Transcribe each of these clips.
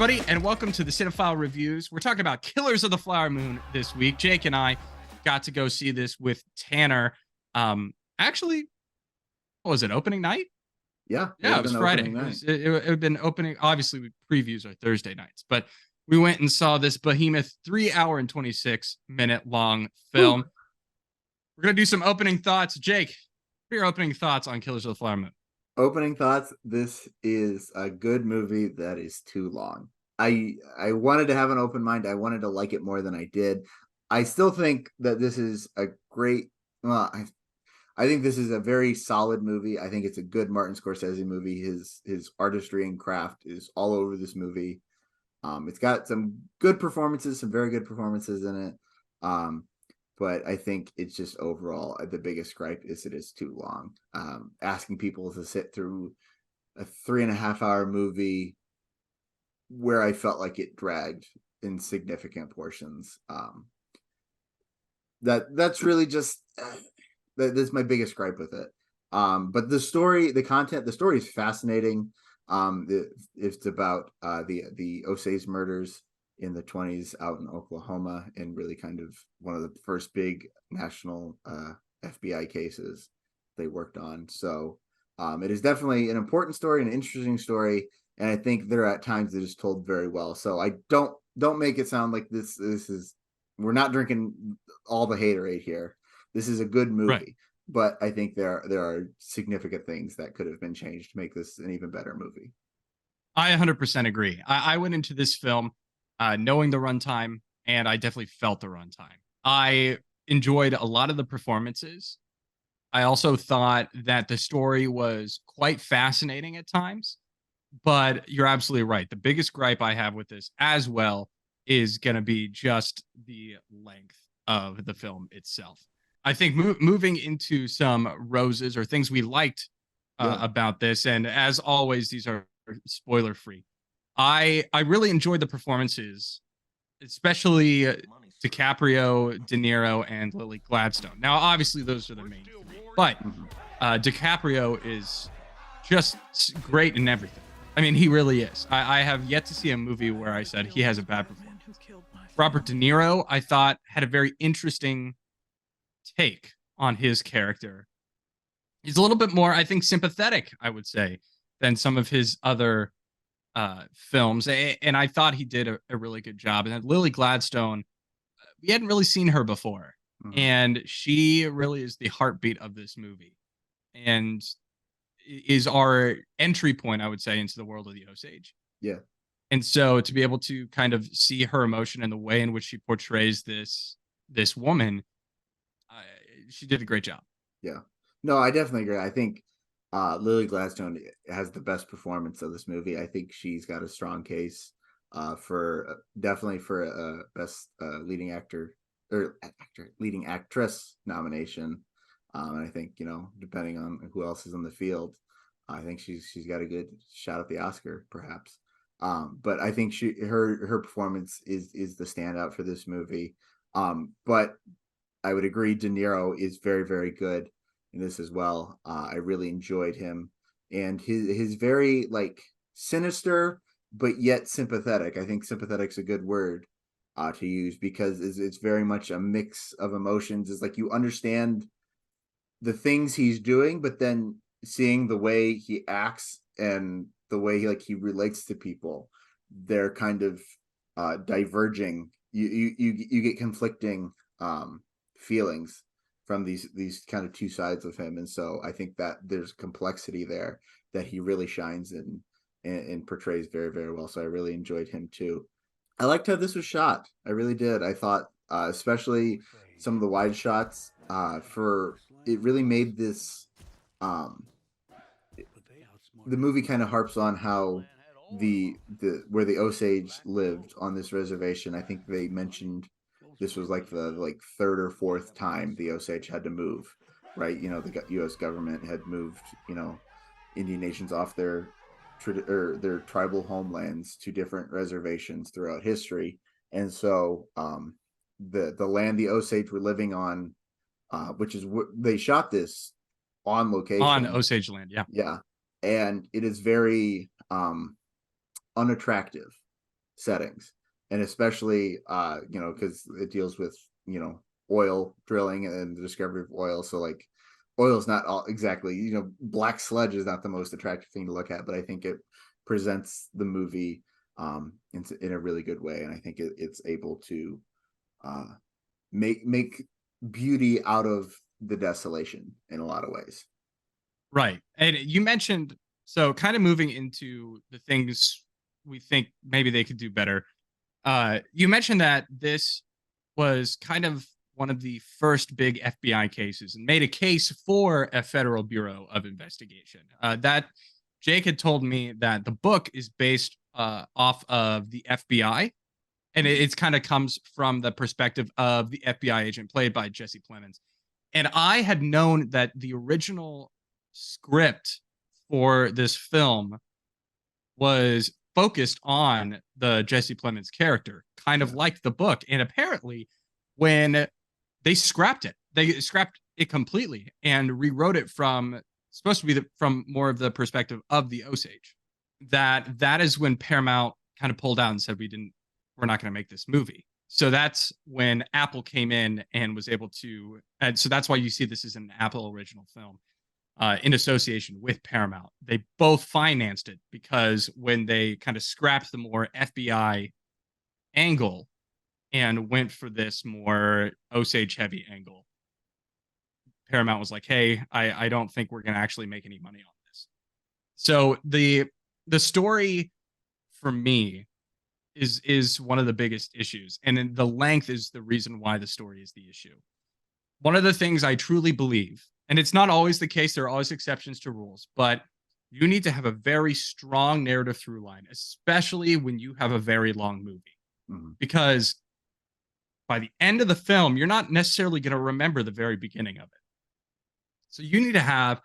everybody, and welcome to the Cinefile Reviews. We're talking about Killers of the Flower Moon this week. Jake and I got to go see this with Tanner. Actually, what was it, opening night? Yeah, it was Friday. It had been opening. Obviously, previews are Thursday nights, but we went and saw this behemoth 3-hour and 26-minute long film. Woo. We're going to do some opening thoughts. Jake, what are your opening thoughts on Killers of the Flower Moon? Opening thoughts, this is a good movie that is too long. I wanted to have an open mind. I wanted to like it more than I did. I still think that this is a great, I think this is a very solid movie. I think it's a good Martin Scorsese movie. His artistry and craft is all over this movie. It's got some good performances, some very good performances in it. But I think it's just overall the biggest gripe is it is too long. Asking people to sit through a 3.5-hour movie where I felt like it dragged in significant portions. That's really just that's my biggest gripe with it. But the story, the content, the story is fascinating. It's about the Osage murders in the 1920s out in Oklahoma, and really kind of one of the first big national FBI cases they worked on. So it is definitely an important story, an interesting story, and I think there are at times it is told very well. So I don't make it sound like this is, we're not drinking all the haterade here. This is a good movie, right? But I think there are significant things that could have been changed to make this an even better movie. I 100% agree. I went into this film knowing the runtime, and I definitely felt the runtime. I enjoyed a lot of the performances. I also thought that the story was quite fascinating at times, but you're absolutely right. The biggest gripe I have with this as well is going to be just the length of the film itself. I think moving into some roses or things we liked about this, and as always, these are spoiler free. I really enjoyed the performances, especially DiCaprio, De Niro, and Lily Gladstone. Now, obviously, those are the main three, but DiCaprio is just great in everything. I mean, he really is. I have yet to see a movie where I said he has a bad performance. Robert De Niro, I thought, had a very interesting take on his character. He's a little bit more, I think, sympathetic, I would say, than some of his other films, and I thought he did a really good job. And then Lily Gladstone, we hadn't really seen her before, and she really is the heartbeat of this movie, and is our entry point, I would say, into the world of the Osage. Yeah, and so to be able to kind of see her emotion and the way in which she portrays this woman, she did a great job. Yeah, no, I definitely agree. I think Lily Gladstone has the best performance of this movie. I think she's got a strong case for definitely for a best leading actor or leading actress nomination. And I think, depending on who else is in the field, I think she's got a good shot at the Oscar, perhaps. But I think her performance is the standout for this movie. But I would agree, De Niro is very, very good in this as well. I really enjoyed him, and his very sinister but yet sympathetic. I think sympathetic's a good word to use, because it's very much a mix of emotions. It's like you understand the things he's doing, but then seeing the way he acts and the way he relates to people, they're kind of diverging. You get conflicting feelings from these kind of two sides of him. And so I think that there's complexity there that he really shines in and portrays very, very well. So I really enjoyed him too. I liked how this was shot. I really did. I thought especially some of the wide shots it really made this the movie kind of harps on how where the Osage lived on this reservation. I think they mentioned this was the third or fourth time the Osage had to move, right? The U.S. government had moved, Indian nations off their tribal homelands to different reservations throughout history. And so the land the Osage were living on, which is what they shot this on location. On Osage land, yeah. Yeah. And it is very unattractive. settings, and especially because it deals with oil drilling and the discovery of oil. So like oil is not all exactly, black sludge is not the most attractive thing to look at, but I think it presents the movie in a really good way, and I think it's able to make beauty out of the desolation in a lot of ways. Right. And you mentioned, so kind of moving into the things we think maybe they could do better. You mentioned that this was kind of one of the first big FBI cases and made a case for a federal bureau of investigation. That Jake had told me that the book is based off of the FBI, and it's kind of comes from the perspective of the FBI agent played by Jesse Plemons. And I had known that the original script for this film was focused on the Jesse Plemons character, kind of like the book. And apparently, when they scrapped it completely and rewrote it from supposed to be from more of the perspective of the Osage. That is when Paramount kind of pulled out and said we're not going to make this movie. So that's when Apple came in and was able to, and so that's why you see this is an Apple original film. In association with Paramount. They both financed it because when they kind of scrapped the more FBI angle and went for this more Osage heavy angle, Paramount was like, hey, I don't think we're going to actually make any money on this. So the story for me is one of the biggest issues. And the length is the reason why the story is the issue. One of the things I truly believe, and it's not always the case, there are always exceptions to rules, but you need to have a very strong narrative through line, especially when you have a very long movie. Mm-hmm. Because by the end of the film, you're not necessarily going to remember the very beginning of it. So you need to have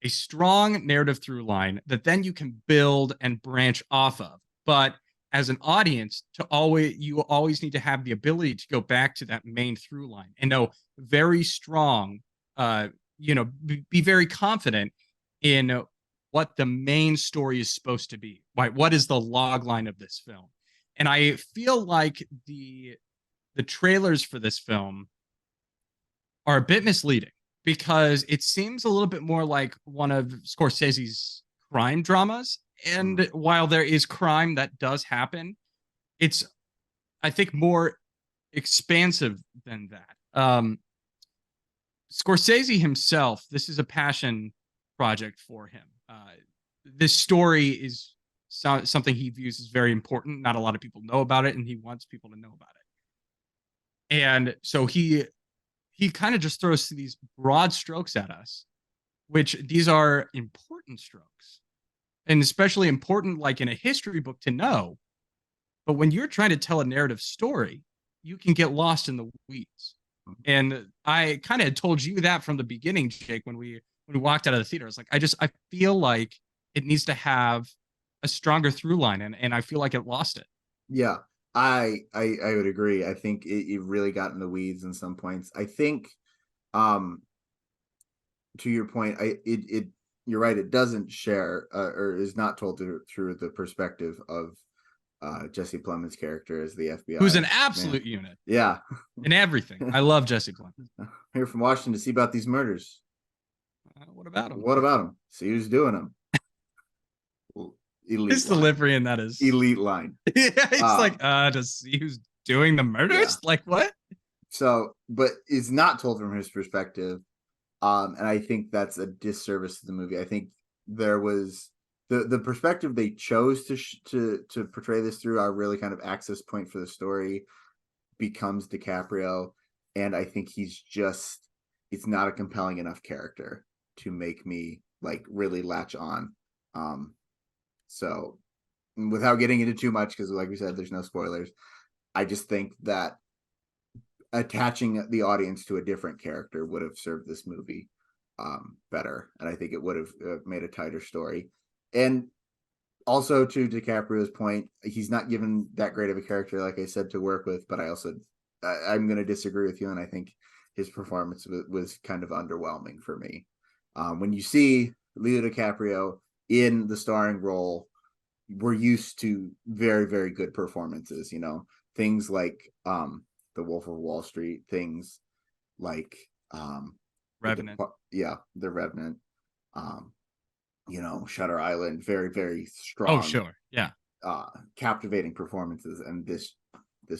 a strong narrative through line that then you can build and branch off of. But as an audience, you always need to have the ability to go back to that main through line and know very strong, be very confident in what the main story is supposed to be. What is the log line of this film? And I feel like the trailers for this film are a bit misleading because it seems a little bit more like one of Scorsese's crime dramas. And while there is crime that does happen, it's, I think, more expansive than that. Scorsese himself, this is a passion project for him. This story is something he views as very important. Not a lot of people know about it, and he wants people to know about it. And so he kind of just throws these broad strokes at us, which these are important strokes. And especially important, like in a history book, to know. But when you're trying to tell a narrative story, you can get lost in the weeds. And I kind of had told you that from the beginning, Jake, when we walked out of the theater. I was like, I feel like it needs to have a stronger through line, and I feel like it lost it. Yeah, I would agree. I think it really got in the weeds in some points. I think, to your point, you're right. It doesn't share or is not told through the perspective of Jesse Plemons' character as the FBI, who's an absolute unit. Yeah, in everything. I love Jesse Plemons. I'm here from Washington to see about these murders. What about him? What about him? See who's doing them. Elite his line. Delivery in that is elite line. Yeah, it's like to see who's doing the murders. Yeah. Like what? So, but it's not told from his perspective. And I think that's a disservice to the movie. I think there was the perspective they chose to portray this through, our really kind of access point for the story, becomes DiCaprio, and I think it's not a compelling enough character to make me like really latch on. So without getting into too much, because like we said, there's no spoilers, I just think that attaching the audience to a different character would have served this movie better, and I think it would have made a tighter story. And also, to DiCaprio's point, he's not given that great of a character, like I said, to work with, but I'm going to disagree with you, and I think his performance was kind of underwhelming for me. When you see Leo DiCaprio in the starring role, we're used to very, very good performances, things like The Wolf of Wall Street, things like Revenant. The Revenant, um, Shutter Island, very, very Oh, strong, sure. Yeah. captivating performances, and this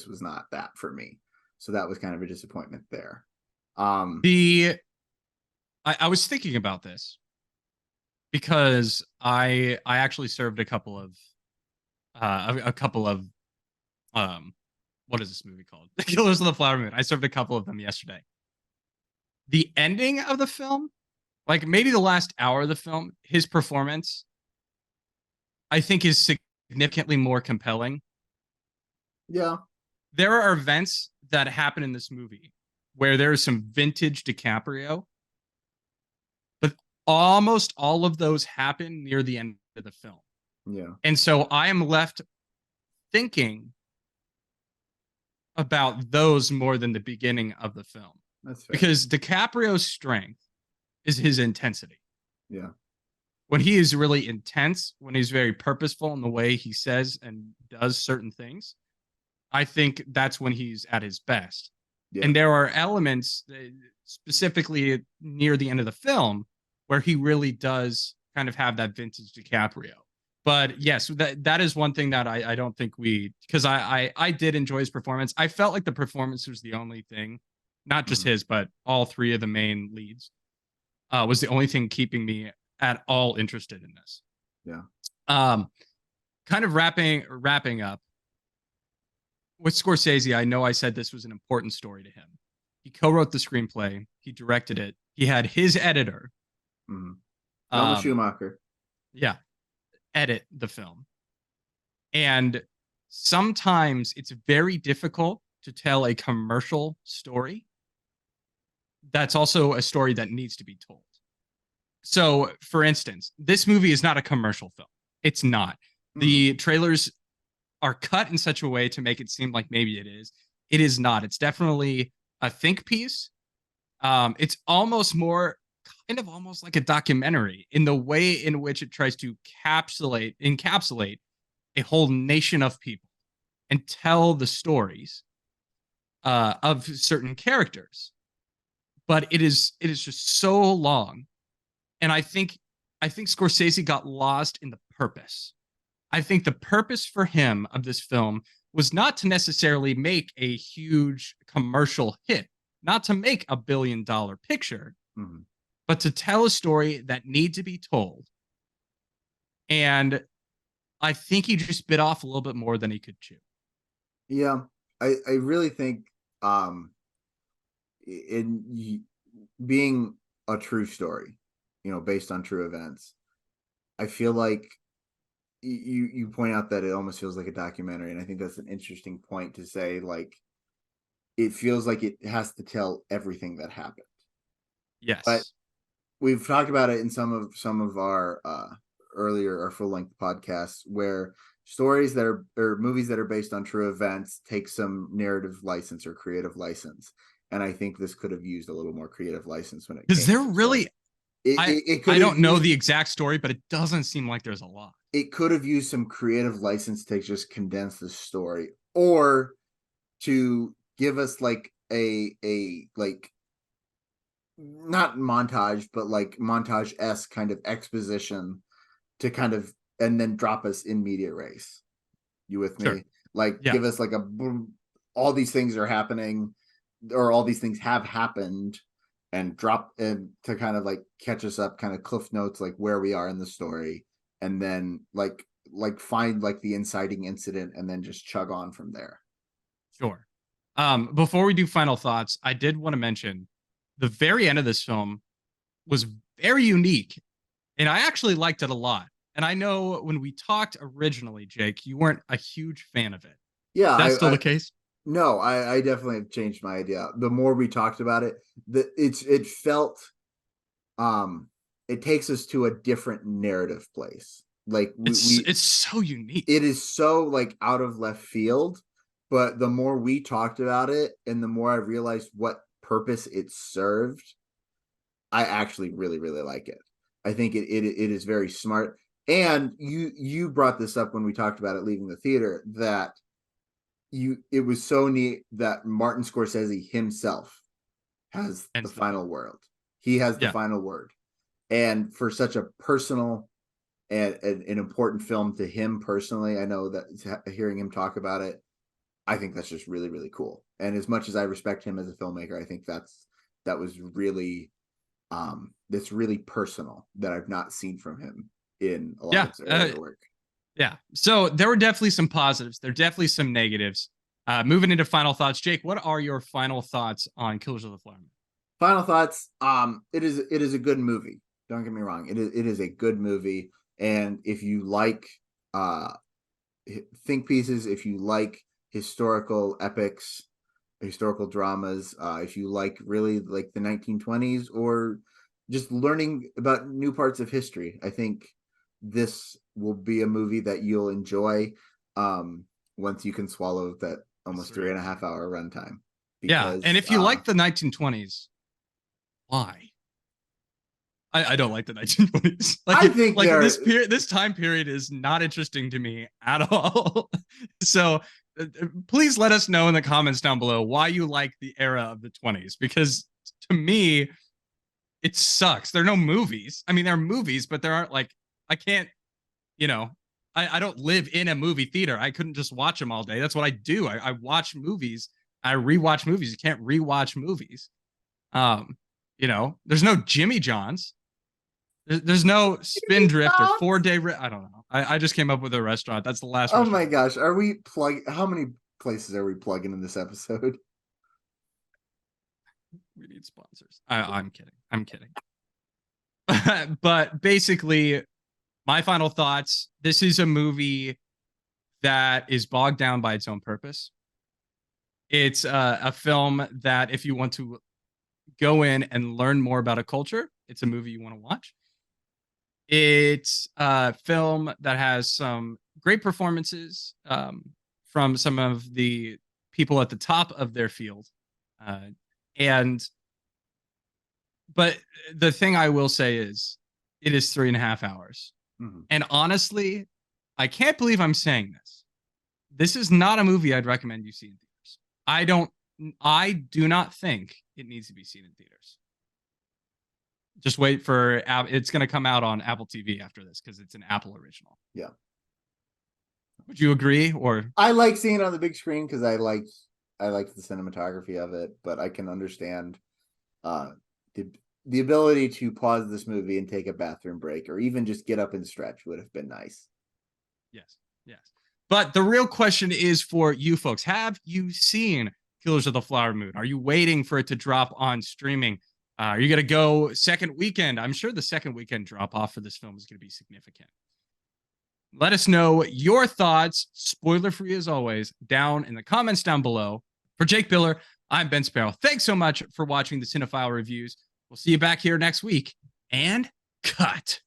was not that for me. So that was kind of a disappointment there. The I was thinking about this because I actually served a couple of um what is this movie called? The Killers of the Flower Moon. I served a couple of them yesterday. The ending of the film, like maybe the last hour of the film, his performance, I think is significantly more compelling. Yeah. There are events that happen in this movie where there is some vintage DiCaprio, but almost all of those happen near the end of the film. Yeah. And so I am left thinking about those more than the beginning of the film. That's fair. Because DiCaprio's strength is his intensity. Yeah. When he is really intense, when he's very purposeful in the way he says and does certain things, I think that's when he's at his best. Yeah. And there are elements, specifically near the end of the film, where he really does kind of have that vintage DiCaprio. But yes, that is one thing that I don't think because I did enjoy his performance. I felt like the performance was the only thing, not just his, but all three of the main leads, was the only thing keeping me at all interested in this. Yeah. Kind of wrapping up with Scorsese. I know I said this was an important story to him. He co-wrote the screenplay. He directed it. He had his editor, Schumacher. Yeah, edit the film. And sometimes it's very difficult to tell a commercial story that's also a story that needs to be told. So, for instance, this movie is not a commercial film. It's not. The trailers are cut in such a way to make it seem like maybe it is. It is not. It's definitely a think piece. It's almost almost like a documentary in the way in which it tries to encapsulate a whole nation of people and tell the stories of certain characters. But it is just so long, and I think Scorsese got lost in the purpose. I think the purpose for him of this film was not to necessarily make a huge commercial hit, not to make $1 billion picture, but to tell a story that needs to be told. And I think he just bit off a little bit more than he could chew. Yeah, I really think in being a true story, based on true events, I feel like you point out that it almost feels like a documentary, and I think that's an interesting point to say. Like, it feels like it has to tell everything that happened. Yes, but we've talked about it in some of our earlier or full-length podcasts, where stories that are or movies that are based on true events take some narrative license or creative license, and I think this could have used a little more creative license when it because they're really I don't know the exact story, but it doesn't seem like there's a lot. It could have used some creative license to just condense the story, or to give us like a like, not montage, but like montage-esque kind of exposition to kind of, and then drop us in media race. You with me? Sure. Like, give us like a boom, all these things are happening, or all these things have happened, and drop in to kind of like catch us up, kind of cliff notes, like where we are in the story, and then like find like the inciting incident, and then just chug on from there. Sure. Before we do final thoughts, I did want to mention the very end of this film was very unique, and I actually liked it a lot. And I know when we talked originally, Jake, you weren't a huge fan of it. Yeah, is that still the case? No, I definitely have changed my idea. The more we talked about it, it felt it takes us to a different narrative place. Like it's so unique. It is so like out of left field, but the more we talked about it and the more I realized what purpose it served, I actually really, really like it. I think it is very smart. And you brought this up when we talked about it leaving the theater, that it was so neat that Martin Scorsese himself has the final word. He has the final word. And for such a personal and an important film to him personally, I know that hearing him talk about it, I think that's just really, really cool. And as much as I respect him as a filmmaker, I think that was really that's really personal that I've not seen from him in a lot of his earlier work. Yeah. So there were definitely some positives. There are definitely some negatives. Moving into final thoughts, Jake, what are your final thoughts on Killers of the Flower Moon? Final thoughts. It is a good movie. Don't get me wrong. It is a good movie. And if you like think pieces, if you like historical epics, historical dramas, if you really like the 1920s, or just learning about new parts of history, I think this will be a movie that you'll enjoy once you can swallow that almost 3.5 hour runtime. Yeah, and if you like the 1920s, why? I don't like the 1920s. I think this time period is not interesting to me at all. So please let us know in the comments down below why you like the era of the 20s, because to me, it sucks. There are no movies. I mean, there are movies, but there aren't I can't, I don't live in a movie theater. I couldn't just watch them all day. That's what I do. I watch movies. I rewatch movies. You can't rewatch movies. There's no Jimmy John's. There's no Spindrift or 4-Day. I don't know. I just came up with a restaurant. That's the last. Oh my gosh. Are we how many places are we plugging in this episode? We need sponsors. I'm kidding. I'm kidding. But basically, my final thoughts. This is a movie that is bogged down by its own purpose. It's a film that if you want to go in and learn more about a culture, it's a movie you want to watch. It's a film that has some great performances from some of the people at the top of their field. But the thing I will say is it is 3.5 hours. Mm-hmm. And honestly, I can't believe I'm saying this. This is not a movie I'd recommend you see in theaters. I do not think it needs to be seen in theaters. Just wait for it's going to come out on Apple TV after this because it's an Apple original. Yeah. Would you agree? Or I like seeing it on the big screen because I like the cinematography of it, but I can understand the ability to pause this movie and take a bathroom break or even just get up and stretch would have been nice. Yes. But the real question is for you folks. Have you seen Killers of the Flower Moon? Are you waiting for it to drop on streaming? Are you going to go second weekend? I'm sure the second weekend drop off for this film is going to be significant. Let us know your thoughts, spoiler free as always, down in the comments down below. For Jake Biller, I'm Ben Sparrow. Thanks so much for watching the Cinefile Reviews. We'll see you back here next week. And cut.